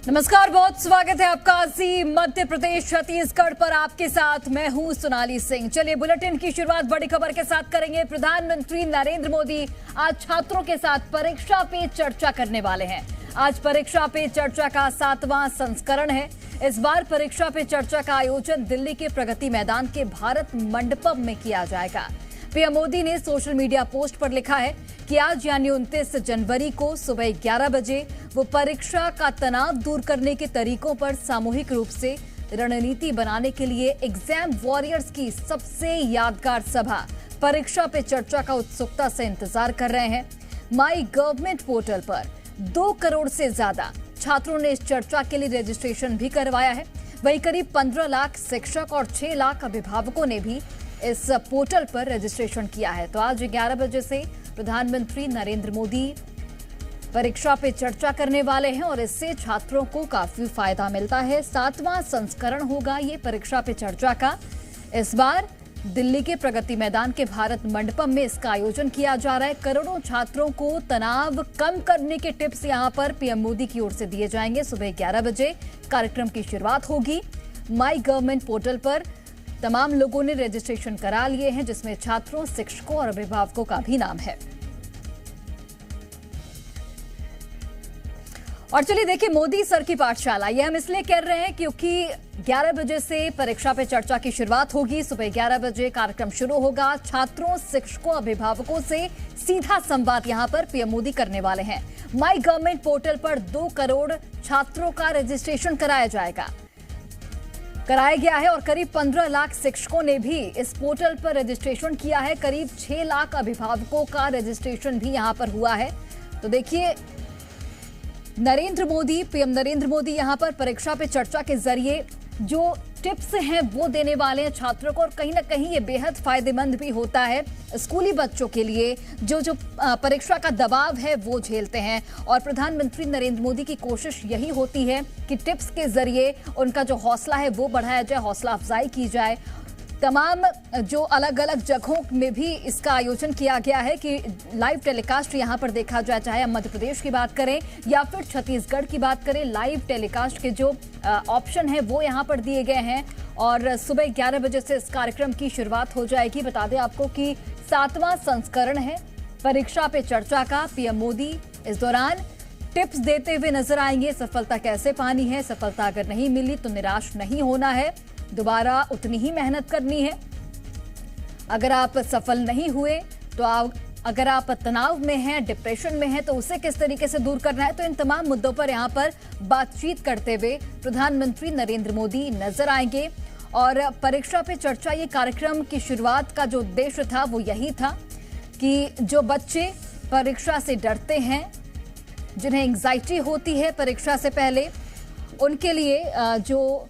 नमस्कार, बहुत स्वागत है आपका जी मध्य प्रदेश छत्तीसगढ़ पर। आपके साथ मैं हूं सोनाली सिंह। चलिए बुलेटिन की शुरुआत बड़ी खबर के साथ करेंगे। प्रधानमंत्री नरेंद्र मोदी आज छात्रों के साथ परीक्षा पे चर्चा करने वाले हैं। आज परीक्षा पे चर्चा का 7वां संस्करण है। इस बार परीक्षा पे चर्चा का आयोजन दिल्ली के प्रगति मैदान के भारत मंडपम में किया जाएगा। पीएम मोदी ने सोशल मीडिया पोस्ट पर लिखा है कि आज यानी 29 जनवरी को सुबह 11 बजे वो परीक्षा का तनाव दूर करने के तरीकों पर सामूहिक रूप से रणनीति बनाने के लिए एग्जाम वॉरियर्स की सबसे यादगार सभा परीक्षा पे चर्चा का उत्सुकता से इंतजार कर रहे हैं। माई गवर्नमेंट पोर्टल पर 2 करोड़ से ज्यादा छात्रों ने इस चर्चा के लिए रजिस्ट्रेशन भी करवाया है। वहीं करीब 15 लाख शिक्षक और 6 लाख अभिभावकों ने भी इस पोर्टल पर रजिस्ट्रेशन किया है। तो आज 11 बजे से प्रधानमंत्री नरेंद्र मोदी परीक्षा पे चर्चा करने वाले हैं और इससे छात्रों को काफी फायदा मिलता है। 7वां संस्करण होगा ये परीक्षा पे चर्चा का। इस बार दिल्ली के प्रगति मैदान के भारत मंडपम में इसका आयोजन किया जा रहा है। करोड़ों छात्रों को तनाव कम करने के टिप्स यहां पर पीएम मोदी की ओर से दिए जाएंगे। सुबह 11 बजे कार्यक्रम की शुरुआत होगी। माई गवर्नमेंट पोर्टल पर तमाम लोगों ने रजिस्ट्रेशन करा लिए हैं, जिसमें छात्रों, शिक्षकों और अभिभावकों का भी नाम है। और चलिए देखिए मोदी सर की पाठशाला, यह हम इसलिए कह रहे हैं क्योंकि 11 बजे से परीक्षा पे चर्चा की शुरुआत होगी। सुबह 11 बजे कार्यक्रम शुरू होगा। छात्रों, शिक्षकों, अभिभावकों से सीधा संवाद यहां पर पीएम मोदी करने वाले हैं। माई गवर्नमेंट पोर्टल पर 2 करोड़ छात्रों का रजिस्ट्रेशन कराया गया है और करीब 15 लाख शिक्षकों ने भी इस पोर्टल पर रजिस्ट्रेशन किया है। करीब 6 लाख अभिभावकों का रजिस्ट्रेशन भी यहां पर हुआ है। तो देखिए पीएम नरेंद्र मोदी यहां पर परीक्षा पे चर्चा के जरिए जो टिप्स हैं वो देने वाले हैं छात्रों को, और कहीं ना कहीं ये बेहद फायदेमंद भी होता है स्कूली बच्चों के लिए जो परीक्षा का दबाव है वो झेलते हैं। और प्रधानमंत्री नरेंद्र मोदी की कोशिश यही होती है कि टिप्स के जरिए उनका जो हौसला है वो बढ़ाया जाए, हौसला अफजाई की जाए। तमाम जो अलग अलग जगहों में भी इसका आयोजन किया गया है कि लाइव टेलीकास्ट यहां पर देखा जाए, चाहे हम मध्य प्रदेश की बात करें या फिर छत्तीसगढ़ की बात करें। लाइव टेलीकास्ट के जो ऑप्शन है वो यहां पर दिए गए हैं और सुबह 11 बजे से इस कार्यक्रम की शुरुआत हो जाएगी। बता दें आपको कि 7वां संस्करण है परीक्षा पे चर्चा का। पीएम मोदी इस दौरान टिप्स देते हुए नजर आएंगे। सफलता कैसे पानी है, सफलता अगर नहीं मिली तो निराश नहीं होना है, दोबारा उतनी ही मेहनत करनी है। अगर आप सफल नहीं हुए तो अगर आप तनाव में हैं, डिप्रेशन में हैं, तो उसे किस तरीके से दूर करना है। तो इन तमाम मुद्दों पर यहां पर बातचीत करते हुए प्रधानमंत्री नरेंद्र मोदी नजर आएंगे। और परीक्षा पे चर्चा ये कार्यक्रम की शुरुआत का जो उद्देश्य था वो यही था कि जो बच्चे परीक्षा से डरते हैं, जिन्हें एंग्जाइटी होती है परीक्षा से पहले, उनके लिए जो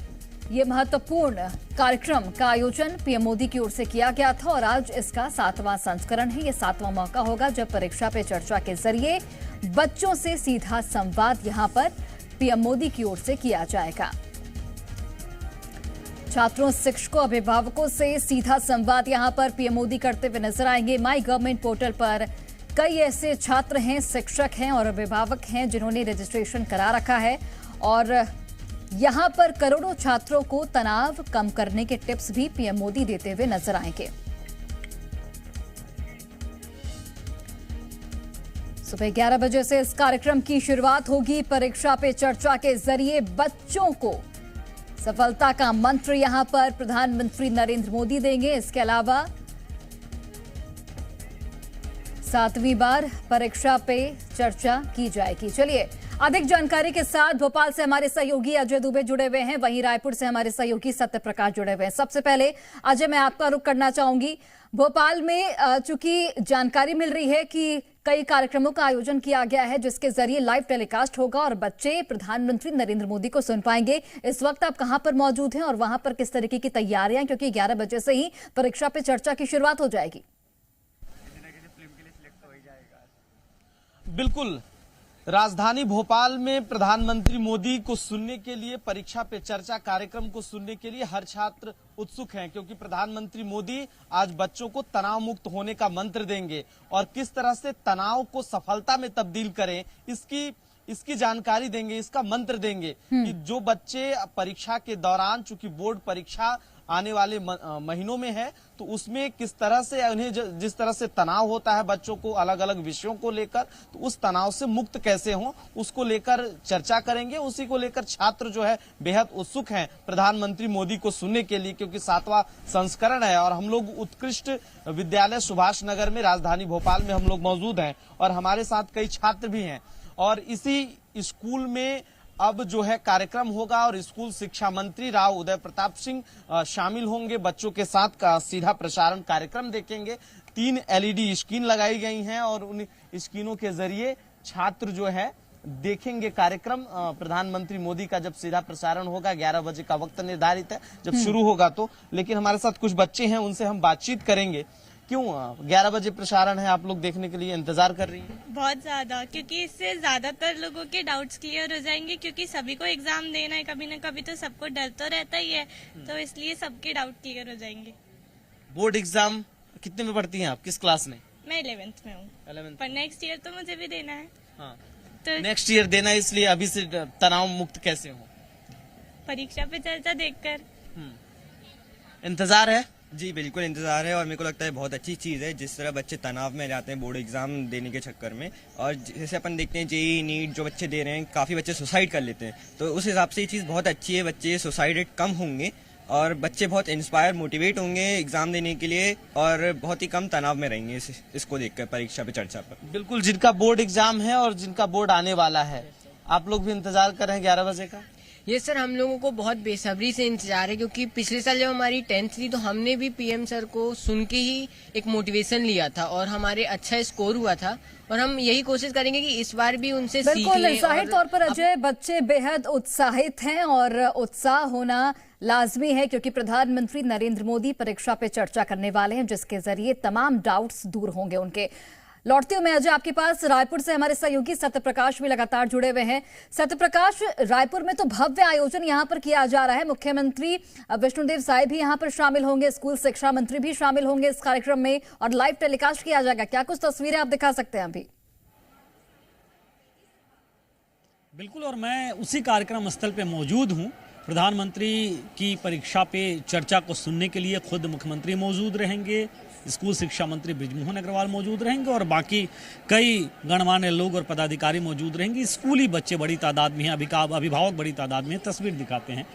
ये महत्वपूर्ण कार्यक्रम का आयोजन पीएम मोदी की ओर से किया गया था और आज इसका 7वां संस्करण है। ये 7वां मौका होगा जब परीक्षा पे चर्चा के जरिए बच्चों से सीधा संवाद यहां पर पीएम मोदी की ओर से किया जाएगा। छात्रों, शिक्षकों, अभिभावकों से सीधा संवाद यहां पर पीएम मोदी करते हुए नजर आएंगे। माई गवर्नमेंट पोर्टल पर कई ऐसे छात्र हैं, शिक्षक हैं और अभिभावक हैं जिन्होंने रजिस्ट्रेशन करा रखा है और यहां पर करोड़ों छात्रों को तनाव कम करने के टिप्स भी पीएम मोदी देते हुए नजर आएंगे। सुबह 11 बजे से इस कार्यक्रम की शुरुआत होगी। परीक्षा पे चर्चा के जरिए बच्चों को सफलता का मंत्र यहां पर प्रधानमंत्री नरेंद्र मोदी देंगे। इसके अलावा 7वीं बार परीक्षा पे चर्चा की जाएगी। चलिए अधिक जानकारी के साथ भोपाल से हमारे सहयोगी अजय दुबे जुड़े हुए हैं, वहीं रायपुर से हमारे सहयोगी सत्य प्रकाश जुड़े हुए हैं। सबसे पहले अजय, मैं आपका रुख करना चाहूंगी। भोपाल में चूंकि जानकारी मिल रही है कि कई कार्यक्रमों का आयोजन किया गया है जिसके जरिए लाइव टेलीकास्ट होगा और बच्चे प्रधानमंत्री नरेंद्र मोदी को सुन पाएंगे। इस वक्त आप कहां पर मौजूद हैं और वहां पर किस तरीके की तैयारियां, क्योंकि 11 बजे से ही परीक्षा पे चर्चा की शुरुआत हो जाएगी। बिल्कुल, राजधानी भोपाल में प्रधानमंत्री मोदी को सुनने के लिए, परीक्षा पे चर्चा कार्यक्रम को सुनने के लिए हर छात्र उत्सुक हैं, क्योंकि प्रधानमंत्री मोदी आज बच्चों को तनाव मुक्त होने का मंत्र देंगे और किस तरह से तनाव को सफलता में तब्दील करें इसकी जानकारी देंगे, इसका मंत्र देंगे कि जो बच्चे परीक्षा के दौरान, चूंकि बोर्ड परीक्षा आने वाले महीनों में है, तो उसमें किस तरह से उन्हें जिस तरह से तनाव होता है बच्चों को अलग अलग विषयों को लेकर, तो उस तनाव से मुक्त कैसे हो उसको लेकर चर्चा करेंगे। उसी को लेकर छात्र जो है बेहद उत्सुक हैं प्रधानमंत्री मोदी को सुनने के लिए, क्योंकि 7वां संस्करण है और हम लोग उत्कृष्ट विद्यालय सुभाष नगर में राजधानी भोपाल में हम लोग मौजूद हैं और हमारे साथ कई छात्र भी हैं और इसी स्कूल में अब जो है कार्यक्रम होगा और स्कूल शिक्षा मंत्री राव उदय प्रताप सिंह शामिल होंगे। बच्चों के साथ का सीधा प्रसारण कार्यक्रम देखेंगे। 3 LED स्क्रीन लगाई गई हैं और उन स्क्रीनों के जरिए छात्र जो है देखेंगे कार्यक्रम। प्रधानमंत्री मोदी का जब सीधा प्रसारण होगा 11 बजे का वक्त निर्धारित है जब शुरू होगा तो, लेकिन हमारे साथ कुछ बच्चे हैं उनसे हम बातचीत करेंगे। क्यों 11 बजे प्रसारण है, आप लोग देखने के लिए इंतजार कर रही हैं? बहुत ज्यादा, क्योंकि इससे ज्यादातर लोगों के डाउट्स क्लियर हो जाएंगे, क्योंकि सभी को एग्जाम देना है कभी न कभी, तो सबको डर तो रहता ही है, तो इसलिए सबके डाउट क्लियर हो जाएंगे। बोर्ड एग्जाम कितने में पढ़ती हैं आप, किस क्लास में? मैं 11th में हूँ, 11th। पर नेक्स्ट ईयर तो मुझे भी देना है। हाँ। तो नेक्स्ट ईयर देना है, इसलिए अभी से तनाव मुक्त कैसे हो? परीक्षा पे चर्चा देखकर। इंतजार है? जी बिल्कुल इंतज़ार है और मेरे को लगता है बहुत अच्छी चीज़ है जिस तरह बच्चे तनाव में जाते हैं बोर्ड एग्जाम देने के चक्कर में। और जैसे अपन देखते हैं जेईई नीट जो बच्चे दे रहे हैं, काफ़ी बच्चे सुसाइड कर लेते हैं, तो उस हिसाब से ये चीज़ बहुत अच्छी है। बच्चे सुसाइड कम होंगे और बच्चे बहुत इंस्पायर मोटिवेट होंगे एग्जाम देने के लिए और बहुत ही कम तनाव में रहेंगे इसको देखकर परीक्षा पे चर्चा पर। बिल्कुल, जिनका बोर्ड एग्जाम है और जिनका बोर्ड आने वाला है, आप लोग भी इंतजार कर रहे हैं 11 बजे का? ये सर हम लोगों को बहुत बेसब्री से इंतजार है, क्योंकि पिछले साल जब हमारी 10th थी तो हमने भी पीएम सर को सुन के ही एक मोटिवेशन लिया था और हमारे अच्छा स्कोर हुआ था और हम यही कोशिश करेंगे कि इस बार भी उनसे सीख लें। बिल्कुल, जाहिर तौर पर अजय बच्चे बेहद उत्साहित हैं और उत्साह होना लाजमी है, क्योंकि प्रधानमंत्री नरेंद्र मोदी परीक्षा पे चर्चा करने वाले हैं जिसके जरिए तमाम डाउट्स दूर होंगे उनके। लौटती हूं मैं अजय आपके पास। रायपुर से हमारे सहयोगी सत्यप्रकाश भी लगातार जुड़े हुए हैं। सत्यप्रकाश, रायपुर में तो भव्य आयोजन यहां पर किया जा रहा है, मुख्यमंत्री विष्णुदेव साय भी यहां पर शामिल होंगे, स्कूल शिक्षा मंत्री भी शामिल होंगे इस कार्यक्रम में और लाइव टेलीकास्ट किया जाएगा। क्या कुछ तस्वीरें आप दिखा सकते हैं अभी? बिल्कुल, और मैं उसी कार्यक्रम स्थल पे मौजूद हूं। प्रधानमंत्री की परीक्षा पे चर्चा को सुनने के लिए खुद मुख्यमंत्री मौजूद रहेंगे, स्कूल शिक्षा मंत्री बृजमोहन अग्रवाल मौजूद रहेंगे और बाकी कई गणमान्य लोग और पदाधिकारी मौजूद रहेंगे। स्कूली बच्चे बड़ी तादाद में हैं, अभिभावक बड़ी तादाद में हैं। तस्वीर दिखाते हैं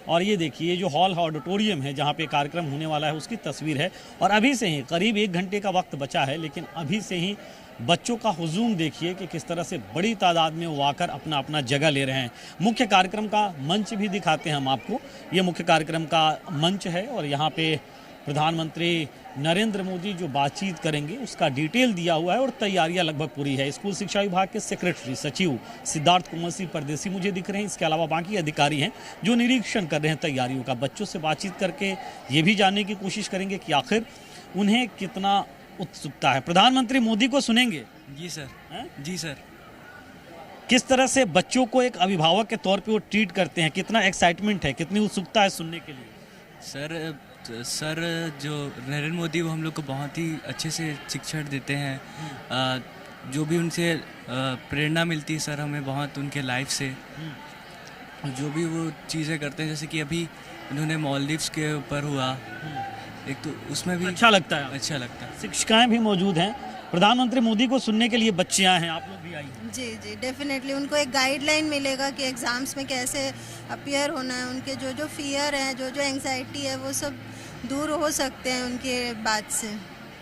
और ये देखिए, जो हॉल ऑडिटोरियम है जहाँ पे कार्यक्रम होने वाला है उसकी तस्वीर है और अभी से ही करीब 1 घंटे का वक्त बचा है, लेकिन अभी से ही बच्चों का हुजूम देखिए कि किस तरह से बड़ी तादाद में वो आकर अपना अपना जगह ले रहे हैं। मुख्य कार्यक्रम का मंच भी दिखाते हैं हम आपको। ये मुख्य कार्यक्रम का मंच है और यहाँ पे प्रधानमंत्री नरेंद्र मोदी जो बातचीत करेंगे उसका डिटेल दिया हुआ है और तैयारियां लगभग पूरी है। स्कूल शिक्षा विभाग के सेक्रेटरी सचिव सिद्धार्थ कुमार सिंह परदेसी मुझे दिख रहे हैं। इसके अलावा बाकी अधिकारी हैं जो निरीक्षण कर रहे हैं तैयारियों का। बच्चों से बातचीत करके ये भी जानने की कोशिश करेंगे कि आखिर उन्हें कितना उत्सुकता है। प्रधानमंत्री मोदी को सुनेंगे? जी सर। जी सर। किस तरह से बच्चों को एक अभिभावक के तौर पे वो ट्रीट करते हैं, कितना एक्साइटमेंट है, कितनी उत्सुकता है सुनने के लिए? सर जो नरेंद्र मोदी वो हम लोग को बहुत ही अच्छे से शिक्षण देते हैं। जो भी उनसे प्रेरणा मिलती है सर हमें बहुत उनके लाइफ से, जो भी वो चीज़ें करते हैं, जैसे कि अभी उन्होंने मालदीव्स के ऊपर हुआ एक, तो उसमें भी अच्छा लगता है। अच्छा लगता है। शिक्षिकाएं भी मौजूद हैं। प्रधानमंत्री मोदी को सुनने के लिए बच्चे आए हैं, आप लोग भी आई हैं। जी जी, डेफिनेटली उनको एक गाइडलाइन मिलेगा कि एग्ज़ाम्स में कैसे अपीयर होना है। उनके जो जो फियर है, जो जो एंग्जाइटी है, वो सब दूर हो सकते हैं उनके बाद से।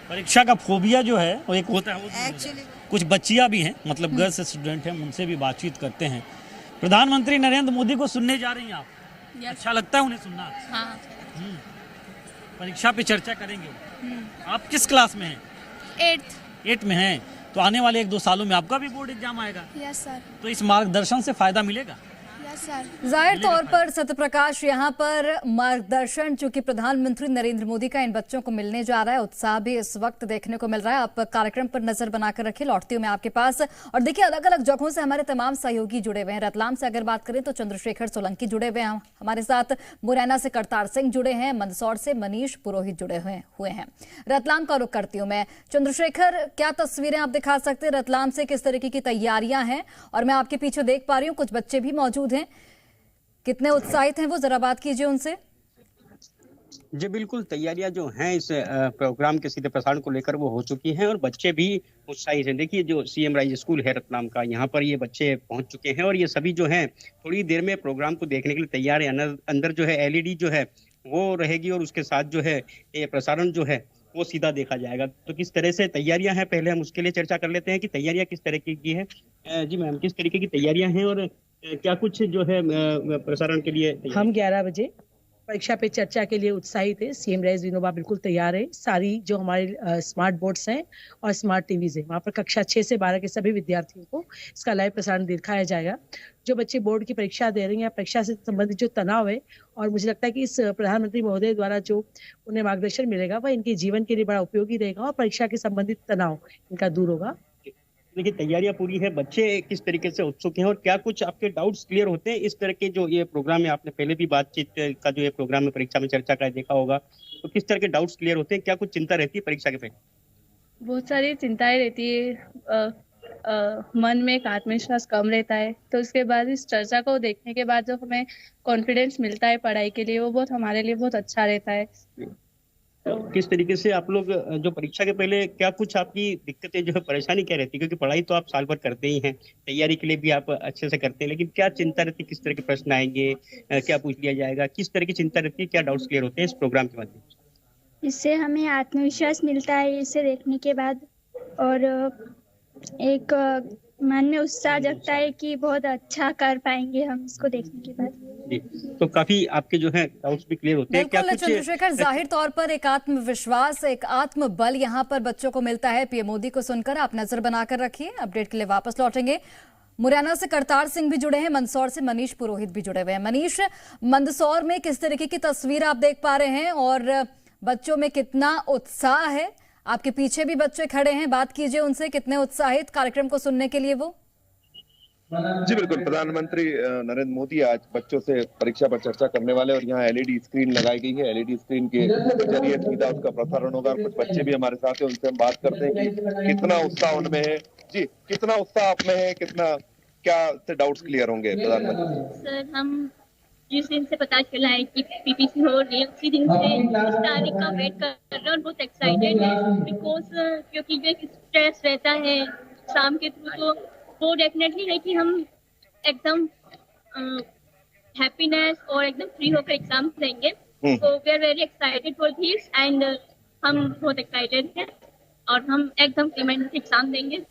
परीक्षा का फोबिया जो है वो एक होता है एक्चुअली। कुछ बच्चियां भी हैं, मतलब गर्ल्स स्टूडेंट हैं, उनसे भी बातचीत करते हैं। प्रधानमंत्री नरेंद्र मोदी को सुनने जा रही हैं आप? अच्छा लगता है उन्हें सुनना? हाँ। परीक्षा पे चर्चा करेंगे। आप किस क्लास में हैं? 8th में हैं। तो आने वाले 1-2 सालों में आपका भी बोर्ड एग्जाम आएगा? Yes sir. तो इस मार्गदर्शन से फायदा मिलेगा? सर। जाहिर तौर पर सत्यप्रकाश, यहाँ पर मार्गदर्शन जो कि प्रधानमंत्री नरेंद्र मोदी का इन बच्चों को मिलने जा रहा है, उत्साह भी इस वक्त देखने को मिल रहा है। आप कार्यक्रम पर नजर बनाकर रखिए, लौटती हूँ मैं आपके पास। और देखिए, अलग अलग जगहों से हमारे तमाम सहयोगी जुड़े हुए हैं। रतलाम से अगर बात करें तो चंद्रशेखर सोलंकी जुड़े हुए हैं हमारे साथ, मुरैना से करतार सिंह जुड़े हैं, मंदसौर से मनीष पुरोहित जुड़े हुए हैं। रतलाम का रुख करती हूँ मैं। चंद्रशेखर, क्या तस्वीरें आप दिखा सकते हैं रतलाम से, किस तरीके की तैयारियां हैं? और मैं आपके पीछे देख पा रही हूँ कुछ बच्चे भी मौजूद हैं, कितने उत्साहित हैं वो, जरा बात कीजिए उनसे। जी बिल्कुल, तैयारियां जो हैं इस प्रोग्राम के सीधे प्रसारण को लेकर वो हो चुकी हैं और बच्चे भी उत्साहित हैं। देखिए, जो सीएम राइज स्कूल है रतलाम का, यहाँ पर ये बच्चे पहुंच चुके हैं और ये सभी जो हैं थोड़ी देर में प्रोग्राम को देखने के लिए तैयार है। अंदर जो है एलईडी जो है वो रहेगी और उसके साथ जो है ये प्रसारण जो है वो सीधा देखा जाएगा। तो किस तरह से तैयारियां हैं, पहले हम उसके लिए चर्चा कर लेते हैं कि तैयारियां किस तरह की है। जी मैम, किस तरीके की तैयारियां हैं और क्या कुछ जो है प्रसारण के लिए? हम 11 बजे परीक्षा पे चर्चा के लिए उत्साहित है। सीएम राइज विनोबा बिल्कुल तैयार है। सारी जो हमारे स्मार्ट बोर्ड्स हैं और स्मार्ट टीवीज है, वहाँ पर कक्षा 6 से 12 के सभी विद्यार्थियों को इसका लाइव प्रसारण दिखाया जाएगा। जो बच्चे बोर्ड की परीक्षा दे रहे हैं या परीक्षा से संबंधित जो तनाव है, और मुझे लगता है कि इस प्रधानमंत्री महोदय द्वारा जो उन्हें मार्गदर्शन मिलेगा वह इनके जीवन के लिए बड़ा उपयोगी रहेगा और परीक्षा के संबंधित तनाव इनका दूर होगा। देखिए, तैयारियां पूरी है, बच्चे किस तरीके से उत्सुक हैं और क्या कुछ आपके डाउट्स क्लियर होते हैं इस तरह के जो ये प्रोग्राम है? आपने पहले भी बातचीत का जो ये प्रोग्राम है परीक्षा में चर्चा का देखा होगा, तो किस तरह के डाउट्स क्लियर होते हैं? क्या कुछ चिंता रहती है परीक्षा के पहले? बहुत सारी चिंताएं रहती है, मन में एक आत्मविश्वास कम रहता है, तो उसके बाद इस चर्चा को देखने के बाद जो हमें कॉन्फिडेंस मिलता है पढ़ाई के लिए, वो बहुत हमारे लिए बहुत अच्छा रहता है। तो किस तरीके से आप लोग जो परीक्षा के पहले क्या कुछ आपकी दिक्कतें जो है, परेशानी क्या रहती है? क्योंकि पढ़ाई तो आप साल भर करते ही हैं, तैयारी के लिए भी आप अच्छे से करते हैं, लेकिन क्या चिंता रहती है? किस तरह के प्रश्न आएंगे, क्या पूछ लिया जाएगा, किस तरह की चिंता रहती है? क्या डाउट्स क्लियर होते हैं इस प्रोग्राम के माध्यम से? इससे हमें आत्मविश्वास मिलता है इसे देखने के बाद, और एक मन में उत्साह जगता है कि बहुत अच्छा कर पाएंगे हम इसको देखने के बाद। जी, तो काफी आपके जो है डाउट्स भी क्लियर होते हैं। क्या बिल्कुल चंद्रशेखर, जाहिर तौर पर एक आत्मविश्वास, एक आत्मबल यहाँ पर बच्चों को मिलता है पीएम मोदी को सुनकर। आप नजर बनाकर रखिए, अपडेट के लिए वापस लौटेंगे। मुरैना से करतार सिंह भी जुड़े हैं, मंदसौर से मनीष पुरोहित भी जुड़े हुए हैं। मनीष, मंदसौर में किस तरीके की तस्वीर आप देख पा रहे हैं और बच्चों में कितना उत्साह है? आपके पीछे भी बच्चे खड़े हैं, बात कीजिए उनसे, कितने उत्साहित कार्यक्रम को सुनने के लिए वो? जी बिल्कुल, प्रधानमंत्री नरेंद्र मोदी आज बच्चों से परीक्षा पर चर्चा करने वाले और यहाँ एलईडी स्क्रीन लगाई गई है। एलईडी स्क्रीन के जरिए सीधा उसका प्रसारण होगा। कुछ बच्चे भी हमारे साथ हैं, उनसे हम बात करते हैं कि कितना उत्साह उनमें है। जी, कितना उत्साह आप में है, कितना क्या डाउट्स क्लियर होंगे प्रधानमंत्री? सर, हम जिस दिन से पता चला है कि पीपीसी हो रही है, उसी दिन से इस तारीख का वेट कर रहे हैं और बहुत एक्साइटेड है, बिकॉज क्योंकि जो एक स्ट्रेस रहता है शाम के थ्रू, तो वो डेफिनेटली है कि हम एकदम हैप्पीनेस और एकदम फ्री होकर एग्जाम देंगे। So we are very excited for this and हम बहुत एक्साइटेड हैं और हम एकदम पेमेंट एग्जाम देंगे।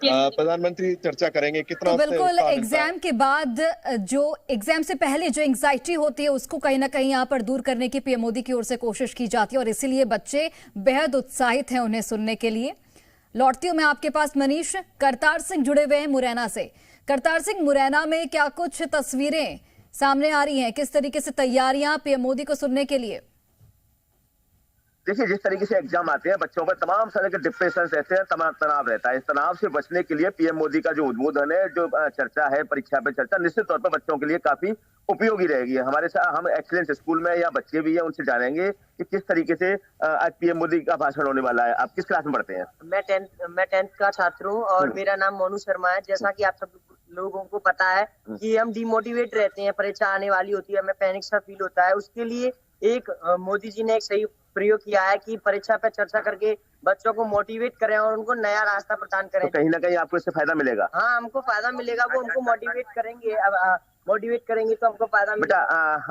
प्रधानमंत्री चर्चा करेंगे कितना? तो बिल्कुल, एग्जाम के बाद जो एग्जाम से पहले जो एंग्जाइटी होती है उसको कहीं ना कहीं यहाँ पर दूर करने की पीएम मोदी की ओर से कोशिश की जाती है और इसीलिए बच्चे बेहद उत्साहित हैं उन्हें सुनने के लिए। लौटती हूँ मैं आपके पास मनीष। करतार सिंह जुड़े हुए हैं मुरैना से। करतार सिंह, मुरैना में क्या कुछ तस्वीरें सामने आ रही हैं, किस तरीके से तैयारियां पीएम मोदी को सुनने के लिए? देखिए, जिस तरीके से एग्जाम आते हैं बच्चों पर तमाम तरह के डिप्रेशन रहते हैं, तनाव रहता है। इस तनाव से बचने के लिए पीएम मोदी का जो उद्बोधन है, जो चर्चा है, परीक्षा पे चर्चा, निश्चित तौर पर बच्चों के लिए काफी उपयोगी रहेगी। हमारे साथ हम एक्सीलेंस स्कूल में या बच्चे भी हैं, उनसे जानेंगे कि किस तरीके से आज पीएम मोदी का भाषण होने वाला है। आप किस क्लास में पढ़ते हैं? मैं 10th का छात्र हूँ और मेरा नाम मोनू शर्मा है। जैसा कि आप सब लोगों को पता है कि हम डिमोटिवेट रहते हैं, परीक्षा आने वाली होती है, हमें पैनिक सा फील होता है। उसके लिए एक मोदी जी ने एक सही प्रयोग किया है कि परीक्षा पर चर्चा करके बच्चों को मोटिवेट करें और उनको नया रास्ता प्रदान करें। तो कहीं ना कहीं आपको इससे फायदा मिलेगा? हाँ, हमको फायदा मिलेगा। वो हमको मोटिवेट करेंगे, मोटिवेट करेंगे तो हमको फायदा बेटा।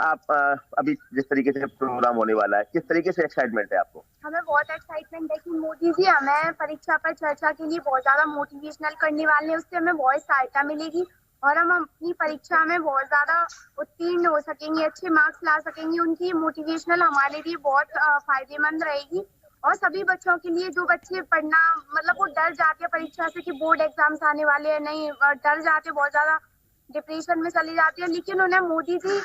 आप अभी जिस तरीके से प्रोग्राम होने वाला है, किस तरीके से एक्साइटमेंट है आपको? हमें बहुत एक्साइटमेंट है कि मोदी जी हमें परीक्षा पर चर्चा के लिए बहुत ज्यादा मोटिवेशनल करने वाले हैं। उससे हमें बहुत सहायता मिलेगी और हम अपनी परीक्षा में बहुत ज्यादा उत्तीर्ण हो सकेंगे, अच्छे मार्क्स ला सकेंगे। उनकी मोटिवेशनल हमारे लिए बहुत फायदेमंद रहेगी और सभी बच्चों के लिए, जो बच्चे पढ़ना मतलब वो डर जाते हैं परीक्षा से कि बोर्ड एग्जाम्स आने वाले हैं, नहीं डर जाते बहुत ज्यादा, डिप्रेशन में चली जाती है। लेकिन उन्हें मोदी जी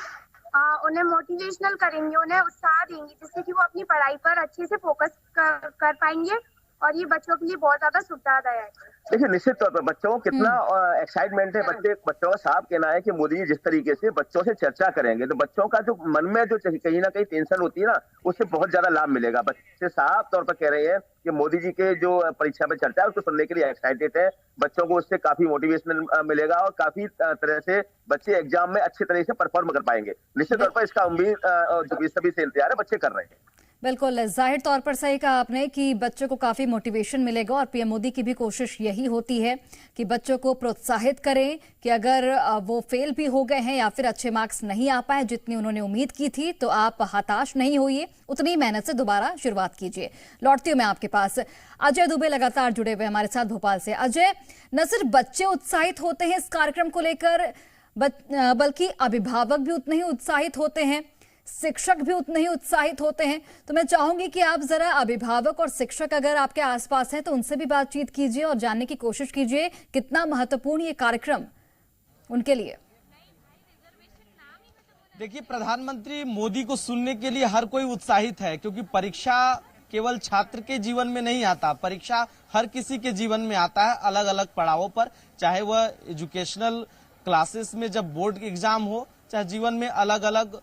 उन्हें मोटिवेशनल करेंगे, उन्हें उत्साह देंगे, जिससे कि वो अपनी पढ़ाई पर अच्छे से फोकस कर पाएंगे और ये बच्चों के लिए बहुत ज्यादा सुविधादायक है। देखिए, निश्चित तौर पर बच्चों को कितना एक्साइटमेंट है। बच्चों का साफ कहना है कि मोदी जी जिस तरीके से बच्चों से चर्चा करेंगे तो बच्चों का जो मन में जो कहीं ना कहीं टेंशन होती है ना, उससे बहुत ज्यादा लाभ मिलेगा। बच्चे साफ तौर पर कह रहे हैं कि मोदी जी के जो परीक्षा पे चर्चा है उसको सुनने के लिए एक्साइटेड है। बच्चों को उससे काफी मोटिवेशनल मिलेगा और काफी तरह से बच्चे एग्जाम में अच्छे तरह से परफॉर्म कर पाएंगे। निश्चित तौर पर इसका उम्मीद जो सभी से इंतजार है, बच्चे कर रहे हैं। बिल्कुल, जाहिर तौर पर सही कहा आपने कि बच्चों को काफी मोटिवेशन मिलेगा और पीएम मोदी की भी कोशिश यही होती है कि बच्चों को प्रोत्साहित करें कि अगर वो फेल भी हो गए हैं या फिर अच्छे मार्क्स नहीं आ पाए जितनी उन्होंने उम्मीद की थी, तो आप हताश नहीं होइए, उतनी मेहनत से दोबारा शुरुआत कीजिए। लौटती हूं मैं आपके पास। अजय दुबे लगातार जुड़े हुए हमारे साथ भोपाल से। अजय, न सिर्फ बच्चे उत्साहित होते हैं इस कार्यक्रम को लेकर, बल्कि अभिभावक भी उतने ही उत्साहित होते हैं, शिक्षक भी उतने ही उत्साहित होते हैं। तो मैं चाहूंगी कि आप जरा अभिभावक और शिक्षक अगर आपके आसपास हैं तो उनसे भी बातचीत कीजिए और जानने की कोशिश कीजिए कितना महत्वपूर्ण ये कार्यक्रम उनके लिए। देखिए, प्रधानमंत्री मोदी को सुनने के लिए हर कोई उत्साहित है, क्योंकि परीक्षा केवल छात्र के जीवन में नहीं आता, परीक्षा हर किसी के जीवन में आता है अलग अलग पड़ावों पर, चाहे वह एजुकेशनल क्लासेस में जब बोर्ड एग्जाम हो, चाहे जीवन में अलग अलग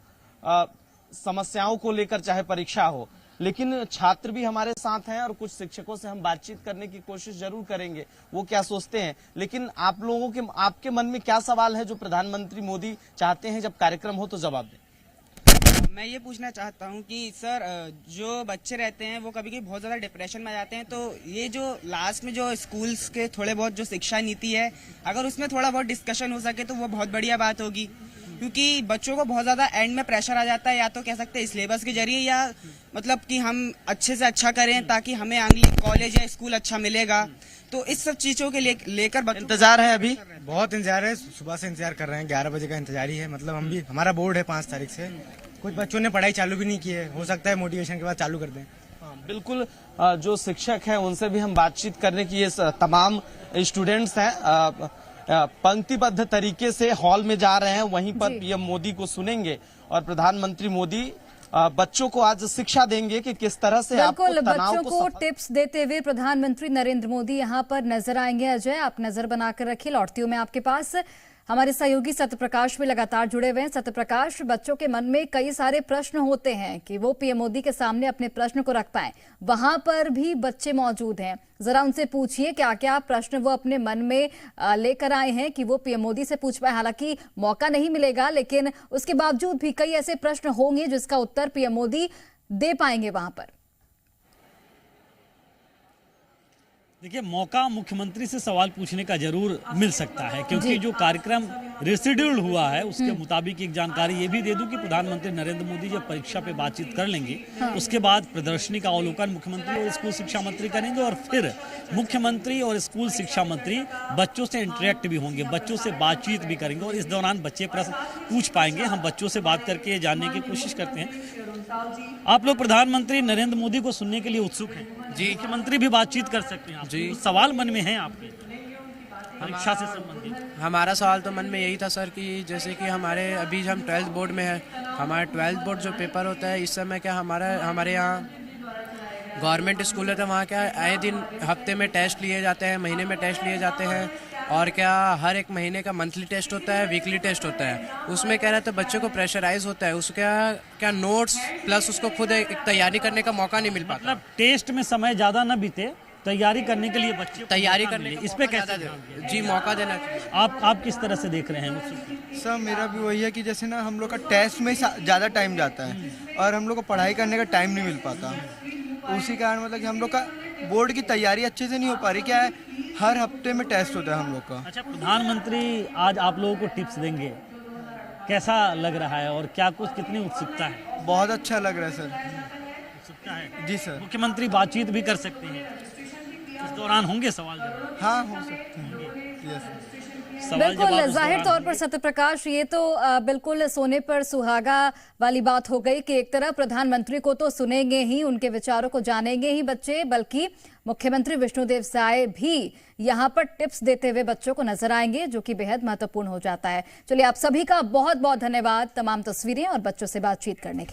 समस्याओं को लेकर चाहे परीक्षा हो। लेकिन छात्र भी हमारे साथ हैं और कुछ शिक्षकों से हम बातचीत करने की कोशिश जरूर करेंगे, वो क्या सोचते हैं। लेकिन आप लोगों के, आपके मन में क्या सवाल है जो प्रधानमंत्री मोदी चाहते हैं जब कार्यक्रम हो तो जवाब दें। मैं ये पूछना चाहता हूँ कि सर, जो बच्चे रहते हैं वो कभी कभी बहुत ज़्यादा डिप्रेशन में आ जाते हैं, तो ये जो लास्ट में जो स्कूल्स के थोड़े बहुत जो शिक्षा नीति है, अगर उसमें थोड़ा बहुत डिस्कशन हो सके तो वो बहुत बढ़िया बात होगी। क्योंकि बच्चों को बहुत ज़्यादा एंड में प्रेशर आ जाता है, या तो कह सकते हैं सिलेबस के जरिए, या मतलब कि हम अच्छे से अच्छा करें ताकि हमें अगली कॉलेज या स्कूल अच्छा मिलेगा। तो इस सब चीज़ों के लेकर इंतजार है, अभी बहुत इंतजार है, सुबह से इंतजार कर रहे हैं, 11 बजे का इंतजार ही है। मतलब हम भी, हमारा बोर्ड है 5 तारीख से, कुछ बच्चों ने पढ़ाई चालू भी नहीं की है, हो सकता है मोटिवेशन के बाद चालू कर दें। बिल्कुल, जो शिक्षक हैं उनसे भी हम बातचीत करने की, ये तमाम स्टूडेंट्स हैं पंक्तिबद्ध तरीके से हॉल में जा रहे हैं, वहीं पर पीएम मोदी को सुनेंगे और प्रधानमंत्री मोदी बच्चों को आज शिक्षा देंगे कि किस तरह से आपको तनाव बच्चों को टिप्स देते हुए प्रधानमंत्री नरेंद्र मोदी यहां पर नजर आएंगे। अजय, आप नजर बनाकर रखिए। लौटती हूं मैं आपके पास। हमारे सहयोगी सत्यप्रकाश भी लगातार जुड़े हुए हैं। सत्यप्रकाश, बच्चों के मन में कई सारे प्रश्न होते हैं कि वो पीएम मोदी के सामने अपने प्रश्न को रख पाए, वहां पर भी बच्चे मौजूद हैं, जरा उनसे पूछिए क्या क्या प्रश्न वो अपने मन में लेकर आए हैं कि वो पीएम मोदी से पूछ पाए। हालांकि मौका नहीं मिलेगा, लेकिन उसके बावजूद भी कई ऐसे प्रश्न होंगे जिसका उत्तर पीएम मोदी दे पाएंगे वहां पर। देखिए, मौका मुख्यमंत्री से सवाल पूछने का जरूर मिल सकता है, क्योंकि जो कार्यक्रम रिशेड्यूल हुआ है उसके मुताबिक एक जानकारी ये भी दे दूं कि प्रधानमंत्री नरेंद्र मोदी जब परीक्षा पे बातचीत कर लेंगे, उसके बाद प्रदर्शनी का अवलोकन मुख्यमंत्री और स्कूल शिक्षा मंत्री करेंगे और फिर मुख्यमंत्री और स्कूल शिक्षा मंत्री बच्चों से इंटरेक्ट भी होंगे, बच्चों से बातचीत भी करेंगे और इस दौरान बच्चे प्रश्न पूछ पाएंगे। हम बच्चों से बात करके जानने की कोशिश करते हैं। आप लोग प्रधानमंत्री नरेंद्र मोदी को सुनने के लिए उत्सुक हैं जी, मुख्यमंत्री भी बातचीत कर सकते हैं जी। सवाल मन में है आपके परीक्षा से संबंधित? हमारा सवाल तो मन में यही था सर कि जैसे कि हमारे अभी हम 12th बोर्ड में है, हमारा 12th बोर्ड जो पेपर होता है इस समय क्या हमारे यहाँ गवर्नमेंट स्कूल है, तो वहाँ क्या आए दिन हफ्ते में टेस्ट लिए जाते हैं, महीने में टेस्ट लिए जाते हैं, और क्या हर एक महीने का मंथली टेस्ट होता है, वीकली टेस्ट होता है। उसमें क्या रहता है बच्चे को प्रेशराइज होता है, उसका क्या नोट्स प्लस उसको खुद एक तैयारी करने का मौका नहीं मिल पाता। मतलब टेस्ट में समय ज़्यादा न बीते, तैयारी करने के लिए बच्चे तैयारी करने इस पे कैसे जी मौका देना चाहिए। आप किस तरह से देख रहे हैं? सर, मेरा भी वही है कि जैसे ना हम लोग का टेस्ट में ज़्यादा टाइम जाता है और हम लोग को पढ़ाई करने का टाइम नहीं मिल पाता, उसी कारण मतलब कि हम लोग का बोर्ड की तैयारी अच्छे से नहीं हो पा रही। क्या है, हर हफ्ते में टेस्ट होता है हम लोग का। अच्छा, प्रधानमंत्री आज आप लोगों को टिप्स देंगे, कैसा लग रहा है और क्या कुछ कितनी उत्सुकता है? बहुत अच्छा लग रहा है सर। उत्सुकता है जी सर। मुख्यमंत्री बातचीत भी कर सकते हैं, इस दौरान होंगे सवाल? हाँ, हो सकते हैं। यस। बिल्कुल, जाहिर तौर पर सत्यप्रकाश, ये तो बिल्कुल सोने पर सुहागा वाली बात हो गई कि एक तरफ प्रधानमंत्री को तो सुनेंगे ही, उनके विचारों को जानेंगे ही बच्चे, बल्कि मुख्यमंत्री विष्णुदेव साय भी यहाँ पर टिप्स देते हुए बच्चों को नजर आएंगे, जो कि बेहद महत्वपूर्ण हो जाता है। चलिए, आप सभी का बहुत बहुत धन्यवाद तमाम तस्वीरें और बच्चों से बातचीत करने के लिए।